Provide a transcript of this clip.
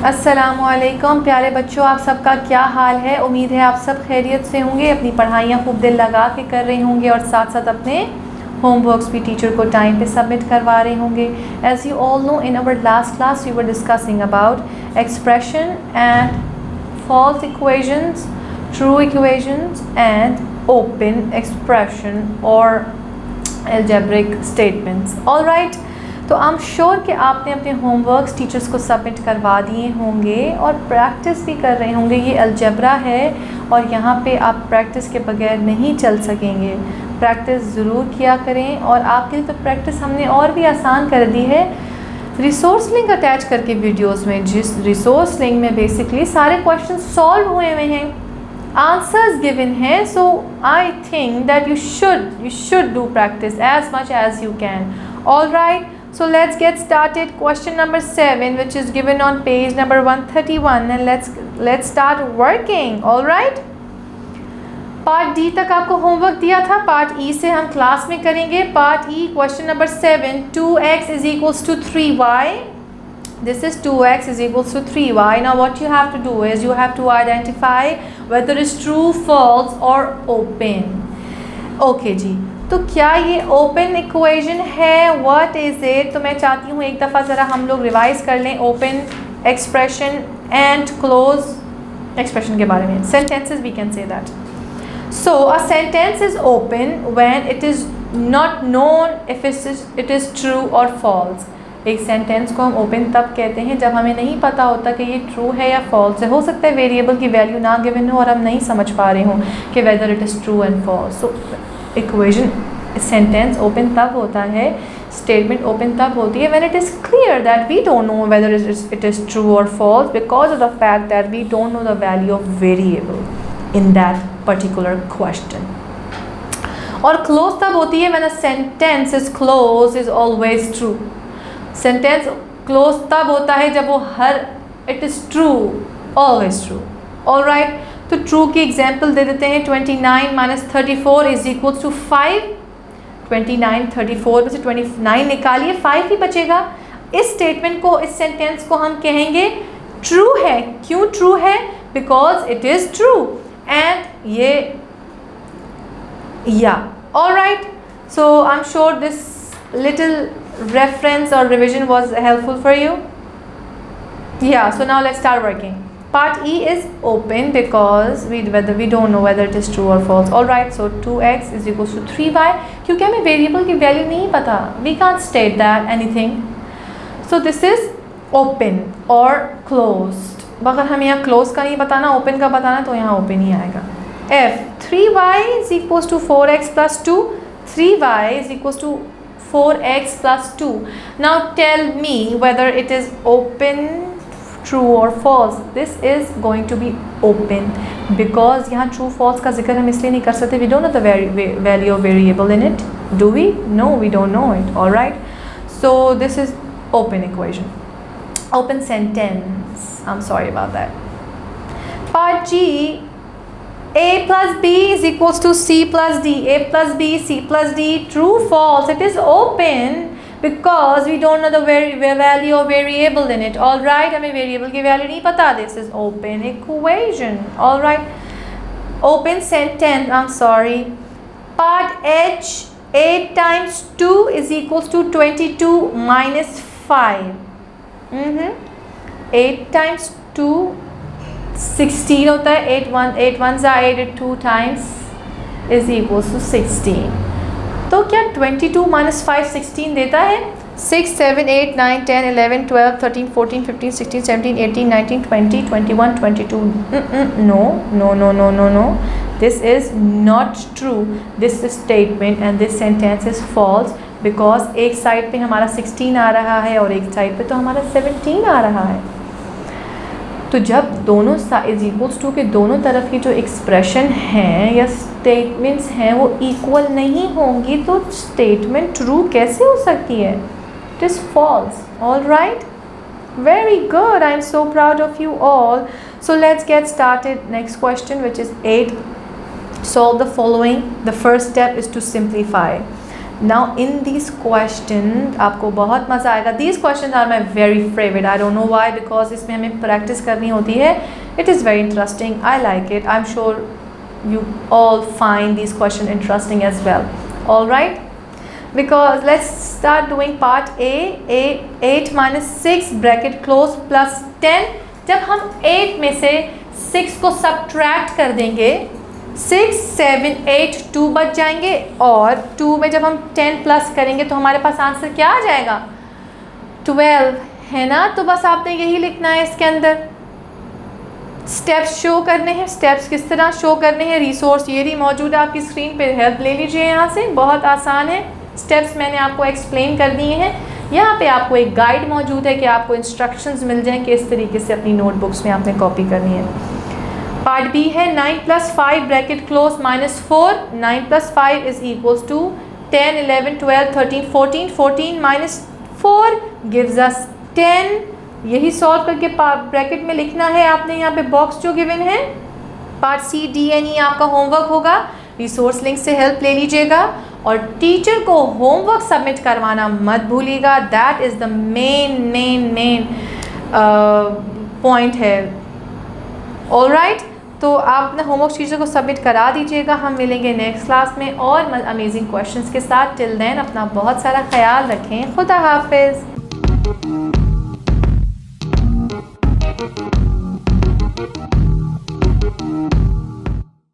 अस्सलामुअलैकुम प्यारे बच्चों, आप सबका क्या हाल है। उम्मीद है आप सब खैरियत से होंगे, अपनी पढ़ाइयाँ खूब दिल लगा के कर रहे होंगे और साथ साथ अपने होमवर्क्स भी टीचर को टाइम पे सबमिट करवा रहे होंगे। As you all know, in our last class we were discussing about expression and false equations, true equations and open expression or algebraic statements. All right, तो आई एम श्योर कि आपने अपने homeworks teachers को submit करवा दिए होंगे और practice भी कर रहे होंगे। ये अलजेब्रा है और यहाँ पे आप प्रैक्टिस के बगैर नहीं चल सकेंगे। प्रैक्टिस ज़रूर किया करें और आपके लिए तो प्रैक्टिस हमने और भी आसान कर दी है रिसोर्स लिंक अटैच करके वीडियोस में, जिस रिसोर्स लिंक में बेसिकली सारे क्वेश्चन सॉल्व हुए हुए हैं, आंसर्स गिवन हैं। So I think that you should do practice as much as you can. All right, so let's get started. Question number 7, which is given on page number 131, and let's start working. All right, part D तक आपको homework दिया था, part ई से हम class में करेंगे। Part E question number 7, 2x is equals to 3y. This is 2x is equals to 3y. Now what you have to do is you have to identify whether it's true, false or open. Okay जी, तो क्या ये open equation है? What is it? तो मैं चाहती हूँ एक दफ़ा ज़रा हम लोग रिवाइज कर लें open expression and close expression के बारे में। Sentences we can say that. So a sentence is open when it is not known if it is true और फॉल्स। एक सेंटेंस को हम ओपन तब कहते हैं जब हमें नहीं पता होता कि ये ट्रू है या फॉल्स है। हो सकता है वेरिएबल की वैल्यू ना गिवन हो और हम नहीं समझ पा रहे हों कि whether it is true and false. So equation sentence open तब होता है, स्टेटमेंट ओपन तब होती है when it is clear that we don't know whether it is true और false because of the fact that we don't know the value of variable in that particular question. और close तब होती है when a sentence is close is always true. Sentence close तब होता है जब वो it is true, always true. All right, तो ट्रू की एग्जाम्पल दे देते हैं। 29 - 34 इज इक्वल्स टू 5। 29 34 में से 29 निकालिए, 5 ही बचेगा। इस स्टेटमेंट को, इस सेंटेंस को हम कहेंगे ट्रू है। क्यों ट्रू है? Because it is true and ये या। All right, so I am sure this little reference or revision was helpful for you. Yeah, so now let's start working. Part E is open because we don't know whether it is true or false. All right, so 2x is equals to 3y. क्योंकि हमें variable की value नहीं पता, we can't state that anything. So this is open or closed. अगर हमें यहाँ close का नहीं बताना, open का बताना, तो यहाँ open ही आएगा। F 3y is equals to 4x plus 2. 3y is equals to 4x plus 2. Now tell me whether it is open, true or false. This is going to be open because यहाँ true false का जिक्र हम इसलिए नहीं कर सकते, we don't know the value of variable in it. Do we? No, we don't know it. All right, so this is open equation, open sentence. I'm sorry about that. Part G, a plus b is equals to c plus d. A plus b, c plus d, true, false. It is open because we don't know the value of variable in it. All right, हमें variable की value नहीं पता. This is open equation. All right, open sentence. I'm sorry. Part H, 8 times 2 is equals to 22 minus 5. 8 times 2 16 होता है। 8 1s are 8 2 times is equals to 16. तो क्या 22 minus 5 16 देता है? 6 7 8 9 10 11 12 13 14 15 16 17 18 19 20 21 22. No no no no no no, this is not true. This statement and this sentence is false because एक side पे हमारा 16 आ रहा है और एक साइड पे तो हमारा 17 आ रहा है। तो जब दोनों इज इक्वल्स टू के दोनों तरफ की जो एक्सप्रेशन हैं या स्टेटमेंट्स हैं वो इक्वल नहीं होंगी तो स्टेटमेंट ट्रू कैसे हो सकती है? It is false. All right, very good, I am so proud of you all. So let's get started. Next question which is 8. Solve the following. The first step is to simplify. Now in this question आपको बहुत मज़ा आएगा. These question are my very favourite. I don't know why, because इसमें हमें practice करनी होती है. It is very interesting. I like it. I am sure you all find these questions interesting as well. All right, because let's start doing part A. 8 minus 6 bracket close plus 10. जब हम 8 में से 6 को subtract कर देंगे, 6 7 8 2 बच जाएंगे, और 2 में जब हम 10 प्लस करेंगे तो हमारे पास आंसर क्या आ जाएगा? 12 है ना. तो बस आपने यही लिखना है. इसके अंदर स्टेप्स शो करने हैं. स्टेप्स किस तरह शो करने हैं? रिसोर्स ये भी मौजूद है आपकी स्क्रीन पे. हेल्प ले लीजिए यहाँ से. बहुत आसान है. स्टेप्स मैंने आपको एक्सप्लेन कर दिए हैं. यहाँ पे आपको एक गाइड मौजूद है कि आपको इंस्ट्रक्शंस मिल जाएं कि इस तरीके से अपनी नोटबुक्स में आपने कॉपी करनी है. पार्ट बी है 9 + 5 bracket close -4. 9 + 5 is equals to 10 11 12 13 14. 14 - 4 gives us 10. यही सॉल्व करके ब्रैकेट में लिखना है आपने. यहाँ पे बॉक्स जो गिवन है. पार्ट सी D&E आपका होमवर्क होगा. रिसोर्स लिंक से हेल्प ले लीजिएगा, और टीचर को होमवर्क सबमिट करवाना मत भूलिएगा. That is the main point है. ऑलराइट, तो आप अपना होमवर्क टीचर को सबमिट करा दीजिएगा. हम मिलेंगे नेक्स्ट क्लास में और अमेजिंग क्वेश्चंस के साथ. टिल देन अपना बहुत सारा ख्याल रखें. खुदा हाफिज़.